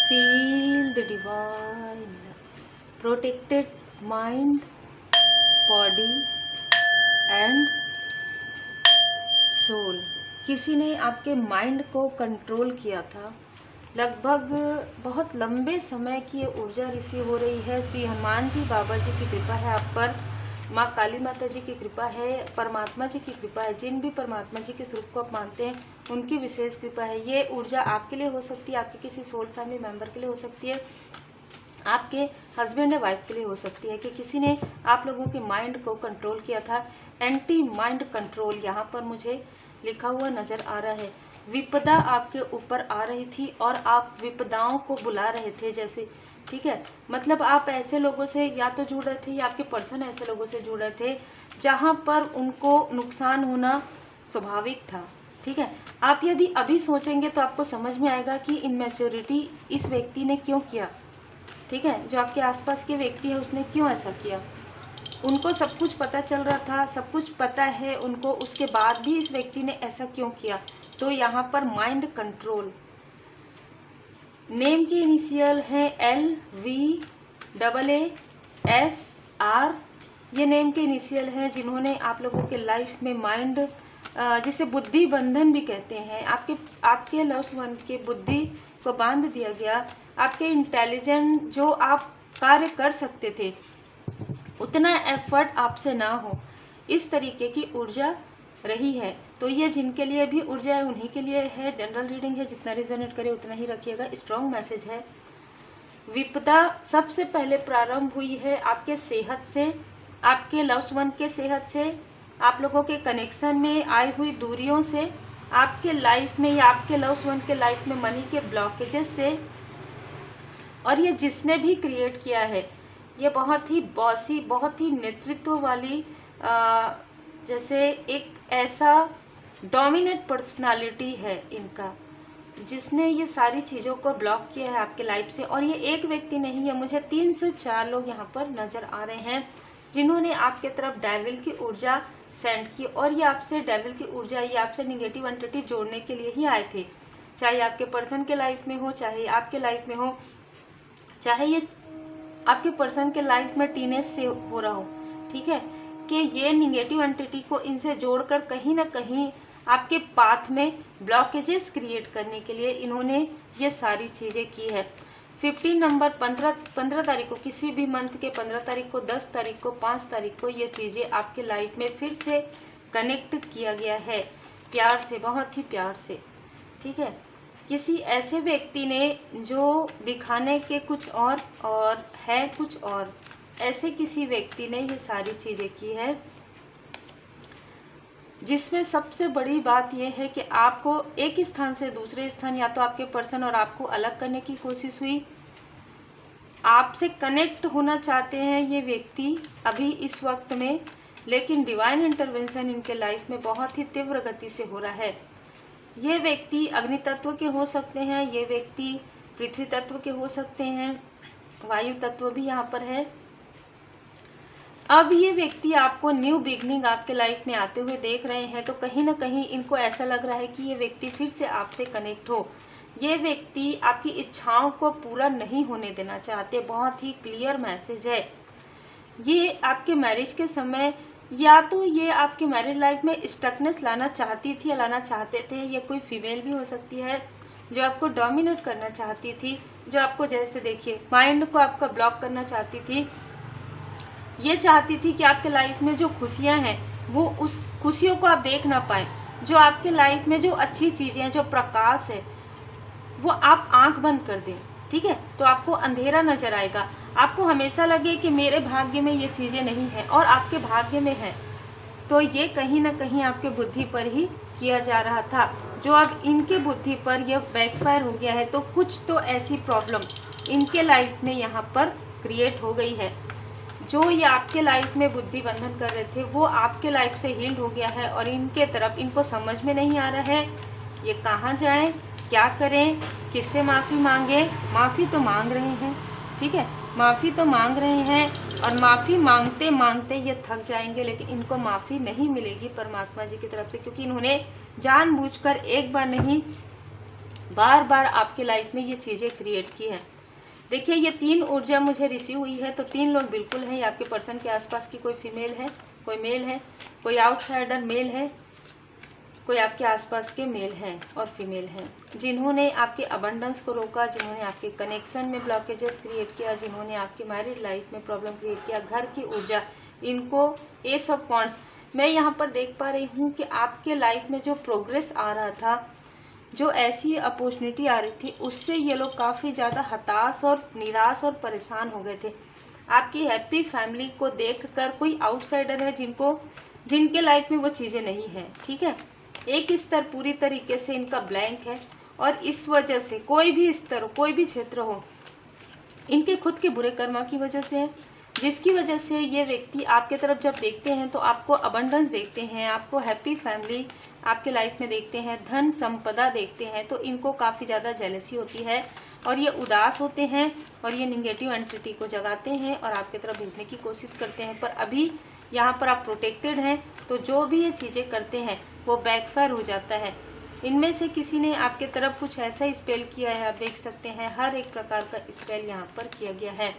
Feel the divine protected mind, body and soul। किसी ने आपके माइंड को कंट्रोल किया था। लगभग बहुत लंबे समय की ये ऊर्जा रिसीव हो रही है। श्री हनुमान जी बाबा जी की कृपा है आप पर, माँ काली माता जी की कृपा है, परमात्मा जी की कृपा है। जिन भी परमात्मा जी के स्वरूप को आप मानते हैं उनकी विशेष कृपा है। ये ऊर्जा आपके लिए हो सकती है, आपके किसी सोल फैमिली मेंबर के लिए हो सकती है, आपके हस्बैंड या वाइफ के लिए हो सकती है कि किसी ने आप लोगों के माइंड को कंट्रोल किया था। एंटी माइंड कंट्रोल यहाँ पर मुझे लिखा हुआ नज़र आ रहा है। विपदा आपके ऊपर आ रही थी और आप विपदाओं को बुला रहे थे जैसे, ठीक है। मतलब आप ऐसे लोगों से या तो जुड़ रहे थे या आपके पर्सन ऐसे लोगों से जुड़ रहे थे जहाँ पर उनको नुकसान होना स्वाभाविक था, ठीक है। आप यदि अभी सोचेंगे तो आपको समझ में आएगा कि इनमेच्योरिटी इस व्यक्ति ने क्यों किया, ठीक है। जो आपके आसपास के व्यक्ति है उसने क्यों ऐसा किया। उनको सब कुछ पता चल रहा था, सब कुछ पता है उनको, उसके बाद भी इस व्यक्ति ने ऐसा क्यों किया। तो यहाँ पर माइंड कंट्रोल। नेम की इनिशियल है LVAASR। ये नेम के इनिशियल हैं जिन्होंने आप लोगों के लाइफ में माइंड, जिसे बुद्धि बंधन भी कहते हैं, आपके लव्स वन के बुद्धि को बांध दिया गया। आपके इंटेलिजेंट जो आप कार्य कर सकते थे उतना एफर्ट आपसे ना हो, इस तरीके की ऊर्जा रही है। तो ये जिनके लिए भी ऊर्जा है उन्हीं के लिए है। जनरल रीडिंग है, जितना रिजोनेट करे उतना ही रखिएगा। स्ट्रॉन्ग मैसेज है। विपदा सबसे पहले प्रारंभ हुई है आपके सेहत से, आपके लव्स वन के सेहत से, आप लोगों के कनेक्शन में आई हुई दूरियों से, आपके लाइफ में या आपके लव्स वन के लाइफ में मनी के ब्लॉकेजेस से। और ये जिसने भी क्रिएट किया है ये बहुत ही बॉसी, बहुत ही नेतृत्व वाली, जैसे एक ऐसा डोमिनेट पर्सनालिटी है इनका, जिसने ये सारी चीज़ों को ब्लॉक किया है आपके लाइफ से। और ये एक व्यक्ति नहीं है, मुझे 3 से 4 लोग यहाँ पर नज़र आ रहे हैं जिन्होंने आपके तरफ डेविल की ऊर्जा सेंड की। और ये आपसे डेविल की ऊर्जा, ये आपसे निगेटिव एंटिटी जोड़ने के लिए ही आए थे। चाहे आपके पर्सन के लाइफ में हो, चाहे आपके लाइफ में हो, चाहे ये आपके पर्सन के लाइफ में टीनेज से हो रहा हो, ठीक है, कि ये निगेटिव एंटिटी को इनसे जोड़कर कहीं ना कहीं आपके पाथ में ब्लॉकेजेस क्रिएट करने के लिए इन्होंने ये सारी चीज़ें की है। 15 नंबर 15 तारीख को, किसी भी मंथ के 15 तारीख को, 10 तारीख को, 5 तारीख को ये चीज़ें आपके लाइफ में फिर से कनेक्ट किया गया है, प्यार से, बहुत ही प्यार से, ठीक है। किसी ऐसे व्यक्ति ने जो दिखाने के कुछ और है कुछ और, ऐसे किसी व्यक्ति ने ये सारी चीज़ें की है, जिसमें सबसे बड़ी बात यह है कि आपको एक स्थान से दूसरे स्थान, या तो आपके पर्सन और आपको अलग करने की कोशिश हुई। आपसे कनेक्ट होना चाहते हैं ये व्यक्ति अभी इस वक्त में, लेकिन डिवाइन इंटरवेंशन इनके लाइफ में बहुत ही तीव्र गति से हो रहा है। ये व्यक्ति अग्नि तत्व के हो सकते हैं, ये व्यक्ति पृथ्वी तत्व के हो सकते हैं, वायु तत्व भी यहाँ पर है। अब ये व्यक्ति आपको न्यू बिगनिंग आपके लाइफ में आते हुए देख रहे हैं, तो कहीं ना कहीं इनको ऐसा लग रहा है कि ये व्यक्ति फिर से आपसे कनेक्ट हो। ये व्यक्ति आपकी इच्छाओं को पूरा नहीं होने देना चाहते, बहुत ही क्लियर मैसेज है। ये आपके मैरिज के समय, या तो ये आपके मैरिड लाइफ में स्टकनेस लाना चाहती थी या लाना चाहते थे। ये कोई फीमेल भी हो सकती है जो आपको डोमिनेट करना चाहती थी, जो आपको, जैसे देखिए, माइंड को आपका ब्लॉक करना चाहती थी। ये चाहती थी कि आपके लाइफ में जो खुशियां हैं वो उस खुशियों को आप देख ना पाए। जो आपके लाइफ में जो अच्छी चीज़ें हैं, जो प्रकाश है, वो आप आंख बंद कर दें, ठीक है, तो आपको अंधेरा नजर आएगा। आपको हमेशा लगे कि मेरे भाग्य में ये चीज़ें नहीं हैं और आपके भाग्य में है, तो ये कहीं ना कहीं आपके बुद्धि पर ही किया जा रहा था, जो अब इनके बुद्धि पर यह बैकफायर हो गया है। तो कुछ तो ऐसी प्रॉब्लम इनके लाइफ में यहाँ पर क्रिएट हो गई है। जो ये आपके लाइफ में बुद्धि बंधन कर रहे थे वो आपके लाइफ से हील्ड हो गया है, और इनके तरफ इनको समझ में नहीं आ रहा है ये कहाँ जाएं, क्या करें, किससे माफ़ी मांगे। माफ़ी तो मांग रहे हैं, ठीक है, माफ़ी तो मांग रहे हैं, और माफ़ी मांगते मांगते ये थक जाएंगे, लेकिन इनको माफ़ी नहीं मिलेगी परमात्मा जी की तरफ से, क्योंकि इन्होंने जानबूझकर एक बार नहीं बार बार आपके लाइफ में ये चीज़ें क्रिएट की है। देखिए ये 3 ऊर्जा मुझे रिसीव हुई है, तो 3 लोग बिल्कुल हैं। आपके पर्सन के आसपास की कोई फीमेल है, कोई मेल है, कोई आउटसाइडर मेल है, कोई आपके आसपास के मेल हैं और फीमेल हैं, जिन्होंने आपके अबंडेंस को रोका, जिन्होंने आपके कनेक्शन में ब्लॉकेजेस क्रिएट किया, जिन्होंने आपकी मैरिड लाइफ में प्रॉब्लम क्रिएट किया, घर की ऊर्जा, इनको ये सब पॉइंट्स मैं यहाँ पर देख पा रही हूँ कि आपके लाइफ में जो प्रोग्रेस आ रहा था, जो ऐसी अपॉर्चुनिटी आ रही थी, उससे ये लोग काफ़ी ज़्यादा हताश और निराश और परेशान हो गए थे। आपकी हैप्पी फैमिली को देखकर कोई आउटसाइडर है जिनके लाइफ में वो चीज़ें नहीं हैं, ठीक है। एक स्तर पूरी तरीके से इनका ब्लैंक है और इस वजह से कोई भी स्तर हो, कोई भी क्षेत्र हो, इनके खुद के बुरे कर्मा की वजह से है, जिसकी वजह से ये व्यक्ति आपके तरफ जब देखते हैं तो आपको अबंडेंस देखते हैं, आपको हैप्पी फैमिली आपके लाइफ में देखते हैं, धन संपदा देखते हैं, तो इनको काफ़ी ज़्यादा जेलसी होती है और ये उदास होते हैं और ये निगेटिव एंटिटी को जगाते हैं और आपकी तरफ भेजने की कोशिश करते हैं। पर अभी यहाँ पर आप प्रोटेक्टेड हैं, तो जो भी ये चीज़ें करते हैं वो बैकफायर हो जाता है। इनमें से किसी ने आपके तरफ कुछ ऐसा स्पेल किया है, आप देख सकते हैं हर एक प्रकार का स्पेल यहाँ पर किया गया है।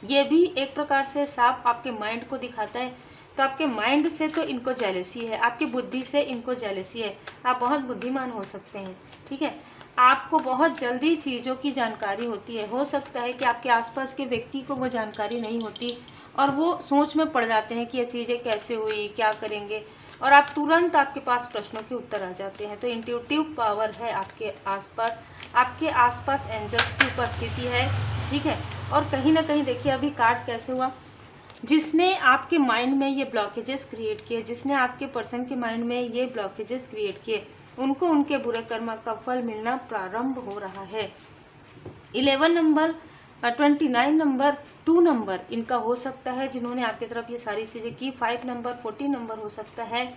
ये भी एक प्रकार से साफ आपके माइंड को दिखाता है। तो आपके माइंड से तो इनको जेलसी है, आपकी बुद्धि से इनको जेलसी है। आप बहुत बुद्धिमान हो सकते हैं, ठीक है। आपको बहुत जल्दी चीज़ों की जानकारी होती है। हो सकता है कि आपके आसपास के व्यक्ति को वो जानकारी नहीं होती और वो सोच में पड़ जाते हैं कि ये चीज़ें कैसे हुई, क्या करेंगे, और आप तुरंत आपके पास प्रश्नों के उत्तर आ जाते हैं। तो इंट्यूटिव पावर है आपके आसपास एंजल्स की उपस्थिति है, ठीक है। और कहीं ना कहीं देखिए अभी कार्ड कैसे हुआ, जिसने आपके माइंड में ये ब्लॉकेजेस क्रिएट किए, जिसने आपके पर्सन के माइंड में ये ब्लॉकेजेस क्रिएट किए, उनको उनके बुरे कर्म का फल मिलना प्रारंभ हो रहा है। 11 नंबर, 29 नंबर, 2 नंबर इनका हो सकता है, जिन्होंने आपकी तरफ ये सारी चीज़ें की। 5 नंबर, 40 नंबर हो सकता है।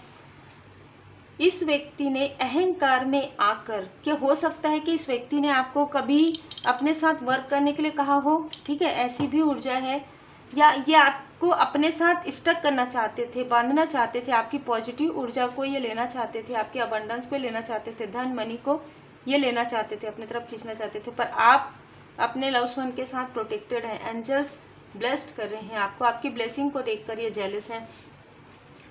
इस व्यक्ति ने अहंकार में आकर के, हो सकता है कि इस व्यक्ति ने आपको कभी अपने साथ वर्क करने के लिए कहा हो, ठीक है, ऐसी भी ऊर्जा है। या ये आपको अपने साथ स्टक करना चाहते थे, बांधना चाहते थे, आपकी पॉजिटिव ऊर्जा को ये लेना चाहते थे, आपके अबंडेंस को लेना चाहते थे, धन मनी को ये लेना चाहते थे, अपनी तरफ खींचना चाहते थे। पर आप अपने लव्ड वन के साथ प्रोटेक्टेड हैं, एंजल्स ब्लेस्ड कर रहे हैं आपको। आपकी ब्लेसिंग को देखकर ये जेलस हैं,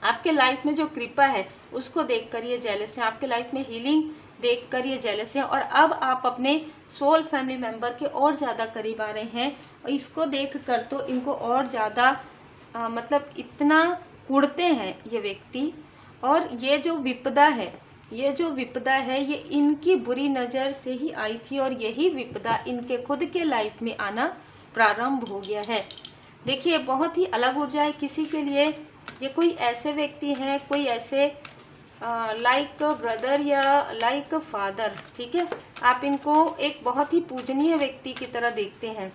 आपके लाइफ में जो कृपा है उसको देखकर ये जेलस हैं, आपके लाइफ में हीलिंग देखकर ये जेलस हैं। और अब आप अपने सोल फैमिली मेंबर के और ज़्यादा करीब आ रहे हैं, और इसको देखकर तो इनको और ज़्यादा मतलब इतना कुड़ते हैं ये व्यक्ति। और ये जो विपदा है ये इनकी बुरी नज़र से ही आई थी, और यही विपदा इनके खुद के लाइफ में आना प्रारंभ हो गया है। देखिए बहुत ही अलग ऊर्जा है किसी के लिए। ये कोई ऐसे व्यक्ति हैं, कोई ऐसे लाइक ब्रदर या लाइक फादर, ठीक है। आप इनको एक बहुत ही पूजनीय व्यक्ति की तरह देखते हैं।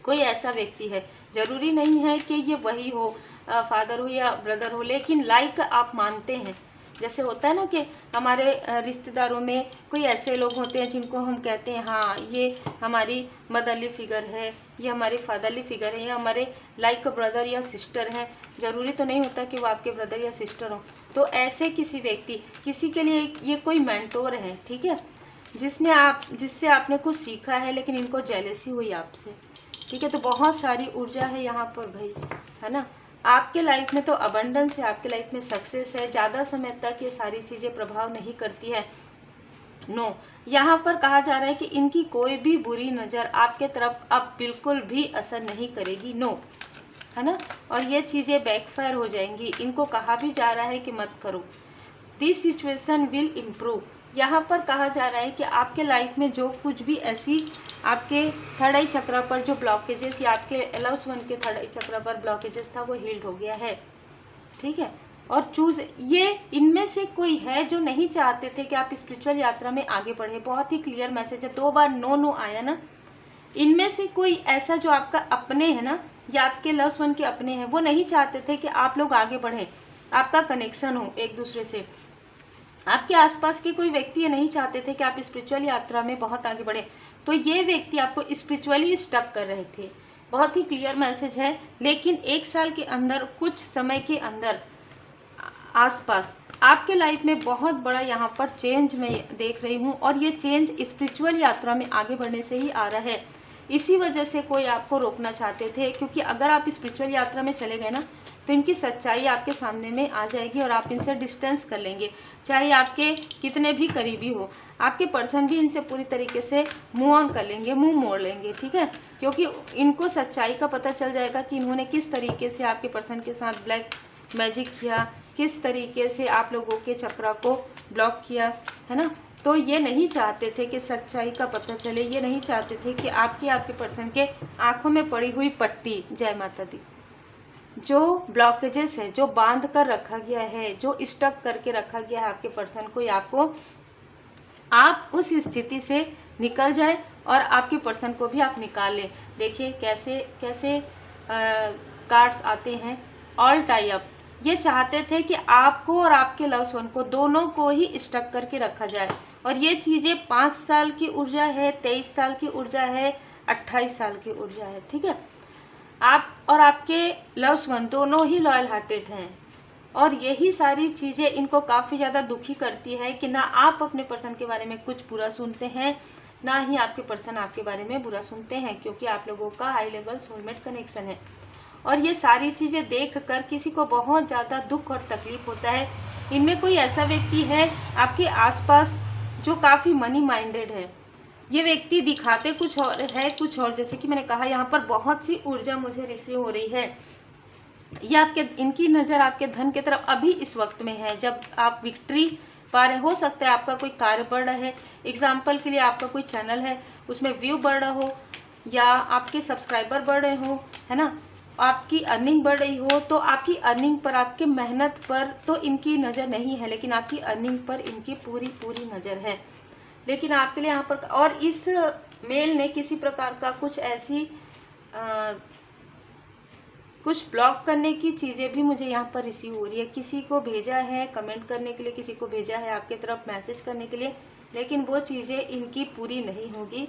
कोई ऐसा व्यक्ति है, जरूरी नहीं है कि ये वही हो, फादर हो या ब्रदर हो, लेकिन लाइक आप मानते हैं। जैसे होता है ना कि हमारे रिश्तेदारों में कोई ऐसे लोग होते हैं जिनको हम कहते हैं हाँ ये हमारी मदरली फिगर है, ये हमारी फादरली फिगर है, ये हमारे लाइक ब्रदर या सिस्टर हैं। ज़रूरी तो नहीं होता कि वो आपके ब्रदर या सिस्टर हो। तो ऐसे किसी व्यक्ति, किसी के लिए ये कोई मेंटोर है, ठीक है, जिससे आपने कुछ सीखा है, लेकिन इनको जेलसी हुई आपसे, ठीक है। तो बहुत सारी ऊर्जा है यहाँ पर भाई, है ना। आपके लाइफ में तो अबंडेंस है, आपके लाइफ में सक्सेस है। ज़्यादा समय तक ये सारी चीज़ें प्रभाव नहीं करती है। नो, यहाँ पर कहा जा रहा है कि इनकी कोई भी बुरी नज़र आपके तरफ अब बिल्कुल भी असर नहीं करेगी। नो, है ना। और ये चीज़ें बैकफायर हो जाएंगी। इनको कहा भी जा रहा है कि मत करो। This situation will improve. यहाँ पर कहा जा रहा है कि आपके लाइफ में जो कुछ भी ऐसी आपके थर्ड आई चक्र पर जो ब्लॉकेजेस या आपके लव्ड वन के थर्ड आई चक्र पर ब्लॉकेजेस था वो हील्ड हो गया है, ठीक है। और चूज ये इनमें से कोई है जो नहीं चाहते थे कि आप स्पिरिचुअल यात्रा में आगे बढ़े। बहुत ही क्लियर मैसेज है, 2 बार नो आया ना। इनमें से कोई ऐसा जो आपका अपने है ना, या आपके लव्ड वन के अपने हैं, वो नहीं चाहते थे कि आप लोग आगे बढ़ें, आपका कनेक्शन हो एक दूसरे से। आपके आसपास के कोई व्यक्ति ये नहीं चाहते थे कि आप स्पिरिचुअल यात्रा में बहुत आगे बढ़े। तो ये व्यक्ति आपको स्पिरिचुअली स्टक कर रहे थे। बहुत ही क्लियर मैसेज है। लेकिन 1 साल के अंदर, कुछ समय के अंदर आसपास आपके लाइफ में बहुत बड़ा यहाँ पर चेंज मैं देख रही हूँ, और ये चेंज स्पिरिचुअल यात्रा में आगे बढ़ने से ही आ रहा है। इसी वजह से कोई आपको रोकना चाहते थे, क्योंकि अगर आप स्पिरिचुअल यात्रा में चले गए ना तो इनकी सच्चाई आपके सामने में आ जाएगी और आप इनसे डिस्टेंस कर लेंगे। चाहे आपके कितने भी करीबी हो, आपके पर्सन भी इनसे पूरी तरीके से मूव ऑन कर लेंगे, मुंह मोड़ लेंगे, ठीक है। क्योंकि इनको सच्चाई का पता चल जाएगा कि इन्होंने किस तरीके से आपके पर्सन के साथ ब्लैक मैजिक किया, किस तरीके से आप लोगों के चक्रा को ब्लॉक किया, है ना। तो ये नहीं चाहते थे कि सच्चाई का पता चले, ये नहीं चाहते थे कि आपके पर्सन के आंखों में पड़ी हुई पट्टी, जय माता दी, जो ब्लॉकेजेस है, जो बांध कर रखा गया है, जो स्टक करके रखा गया है आपके पर्सन को या आपको, आप उस स्थिति से निकल जाए और आपके पर्सन को भी आप निकाल लें। देखिए कैसे कैसे कार्ड्स आते हैं, ऑल टाई अप। ये चाहते थे कि आपको और आपके लव्ड वन को दोनों को ही स्टक करके रखा जाए, और ये चीज़ें 5 साल की ऊर्जा है, 23 साल की ऊर्जा है, 28 साल की ऊर्जा है, ठीक है। आप और आपके लव्ड वन दोनों ही लॉयल हार्टेड हैं, और यही सारी चीज़ें इनको काफ़ी ज़्यादा दुखी करती है कि ना आप अपने पर्सन के बारे में कुछ बुरा सुनते हैं, ना ही आपके पर्सन आपके बारे में बुरा सुनते हैं, क्योंकि आप लोगों का हाई लेवल सोलमेट कनेक्शन है। और ये सारी चीज़ें देखकर किसी को बहुत ज़्यादा दुख और तकलीफ होता है। इनमें कोई ऐसा व्यक्ति है आपके आसपास जो काफ़ी मनी माइंडेड है। ये व्यक्ति दिखाते कुछ और है, कुछ और। जैसे कि मैंने कहा, यहाँ पर बहुत सी ऊर्जा मुझे रिसीव हो रही है। ये इनकी नज़र आपके धन की तरफ अभी इस वक्त में है, जब आप विक्ट्री पा रहे। हो सकता है आपका कोई कार्य बढ़ रहा है, एग्जाम्पल के लिए आपका कोई चैनल है, उसमें व्यू बढ़ रहा हो, या आपके सब्सक्राइबर बढ़ रहे हो, है ना, आपकी अर्निंग बढ़ रही हो, तो आपकी अर्निंग पर, आपके मेहनत पर तो इनकी नज़र नहीं है, लेकिन आपकी अर्निंग पर इनकी पूरी पूरी नज़र है। लेकिन आपके लिए यहाँ पर, और इस मेल ने किसी प्रकार का कुछ ऐसी कुछ ब्लॉक करने की चीज़ें भी मुझे यहाँ पर रिसीव हो रही है। किसी को भेजा है कमेंट करने के लिए, किसी को भेजा है आपके तरफ मैसेज करने के लिए, लेकिन वो चीज़ें इनकी पूरी नहीं होगी,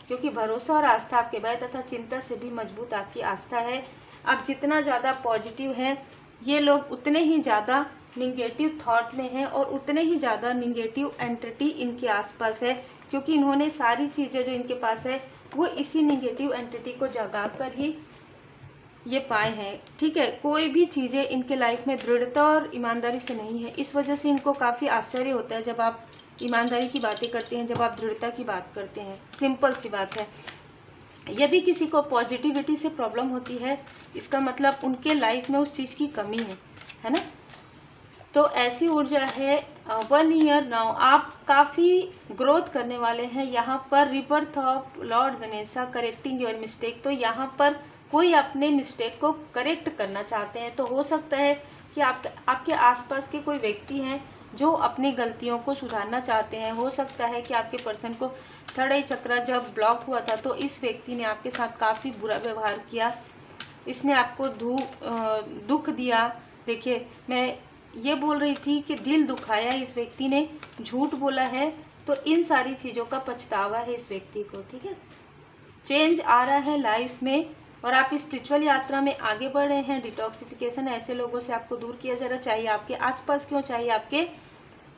क्योंकि भरोसा और आस्था आपके भय तथा चिंता से भी मजबूत आपकी आस्था है। आप जितना ज़्यादा पॉजिटिव हैं, ये लोग उतने ही ज़्यादा निगेटिव थॉट में हैं, और उतने ही ज़्यादा निगेटिव एंटिटी इनके आसपास है, क्योंकि इन्होंने सारी चीज़ें जो इनके पास है वो इसी निगेटिव एंटिटी को जगा कर ही ये पाए हैं, ठीक है। कोई भी चीज़ें इनके लाइफ में दृढ़ता और ईमानदारी से नहीं है। इस वजह से इनको काफ़ी आश्चर्य होता है जब आप ईमानदारी की बातें करते हैं, जब आप दृढ़ता की बात करते हैं। सिंपल सी बात है। यदि किसी को पॉजिटिविटी से प्रॉब्लम होती है, इसका मतलब उनके लाइफ में उस चीज़ की कमी है ना। तो ऐसी ऊर्जा है। 1 ईयर नाउ आप काफ़ी ग्रोथ करने वाले हैं। यहाँ पर rebirth of Lord Ganesha correcting your mistake. तो यहाँ पर कोई अपने मिस्टेक को करेक्ट करना चाहते हैं। तो हो सकता है कि आपके आसपास के कोई व्यक्ति हैं जो अपनी गलतियों को सुधारना चाहते हैं। हो सकता है कि आपके पर्सन को थर्ड आई चक्रा जब ब्लॉक हुआ था तो इस व्यक्ति ने आपके साथ काफ़ी बुरा व्यवहार किया, इसने आपको दुख दिया। देखिए, मैं ये बोल रही थी कि दिल दुखाया इस व्यक्ति ने, झूठ बोला है, तो इन सारी चीज़ों का पछतावा है इस व्यक्ति को, ठीक है। चेंज आ रहा है लाइफ में, और आप स्पिरिचुअल यात्रा में आगे बढ़ रहे हैं। डिटॉक्सिफिकेशन ऐसे लोगों से आपको दूर किया जा रहा है, चाहे आपके आसपास के हो, चाहे आपके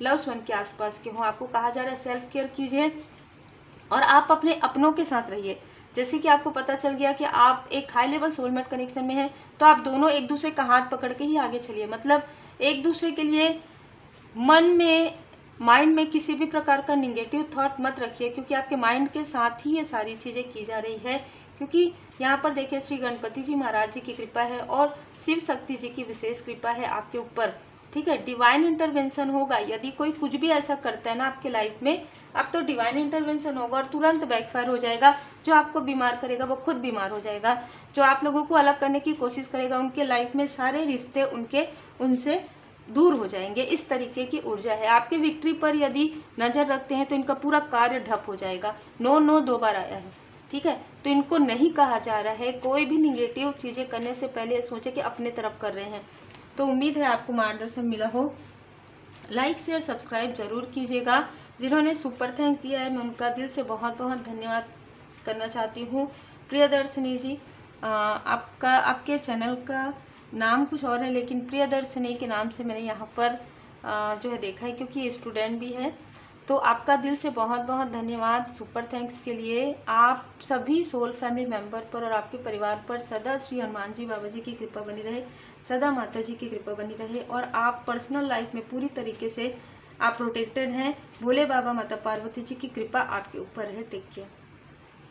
लव्ड वन के आसपास के हो। आपको कहा जा रहा है सेल्फ केयर कीजिए और आप अपने अपनों के साथ रहिए। जैसे कि आपको पता चल गया कि आप एक हाई लेवल सोलमेट कनेक्शन में हैं, तो आप दोनों एक दूसरे का हाथ पकड़ के ही आगे चलिए। मतलब एक दूसरे के लिए मन में, माइंड में किसी भी प्रकार का निगेटिव थॉट मत रखिए, क्योंकि आपके माइंड के साथ ही ये सारी चीज़ें की जा रही है। क्योंकि यहाँ पर देखिए, श्री गणपति जी महाराज जी की कृपा है और शिव शक्ति जी की विशेष कृपा है आपके ऊपर, ठीक है। डिवाइन इंटरवेंशन होगा। यदि कोई कुछ भी ऐसा करता है ना आपके लाइफ में, अब तो डिवाइन इंटरवेंशन होगा और तुरंत बैकफायर हो जाएगा। जो आपको बीमार करेगा वो खुद बीमार हो जाएगा। जो आप लोगों को अलग करने की कोशिश करेगा, उनके लाइफ में सारे रिश्ते उनसे दूर हो जाएंगे। इस तरीके की ऊर्जा है। आपके विक्ट्री पर यदि नज़र रखते हैं तो इनका पूरा कार्य ठप हो जाएगा। 9 2 बार आया है, ठीक है। तो इनको नहीं कहा जा रहा है, कोई भी निगेटिव चीज़ें करने से पहले सोचे कि अपने तरफ कर रहे हैं। तो उम्मीद है आपको मार्गदर्शन मिला हो। लाइक शेयर सब्सक्राइब जरूर कीजिएगा। जिन्होंने सुपर थैंक्स दिया है, मैं उनका दिल से बहुत बहुत धन्यवाद करना चाहती हूँ। प्रियदर्शनी जी, आपके चैनल का नाम कुछ और है, लेकिन प्रियदर्शनी के नाम से मैंने यहाँ पर जो है देखा है, क्योंकि ये स्टूडेंट भी है। तो आपका दिल से बहुत बहुत धन्यवाद सुपर थैंक्स के लिए। आप सभी सोल फैमिली मेंबर पर और आपके परिवार पर सदा श्री हनुमान जी बाबा जी की कृपा बनी रहे, सदा माता जी की कृपा बनी रहे, और आप पर्सनल लाइफ में पूरी तरीके से आप प्रोटेक्टेड हैं। भोले बाबा माता पार्वती जी की कृपा आपके ऊपर है। Take care.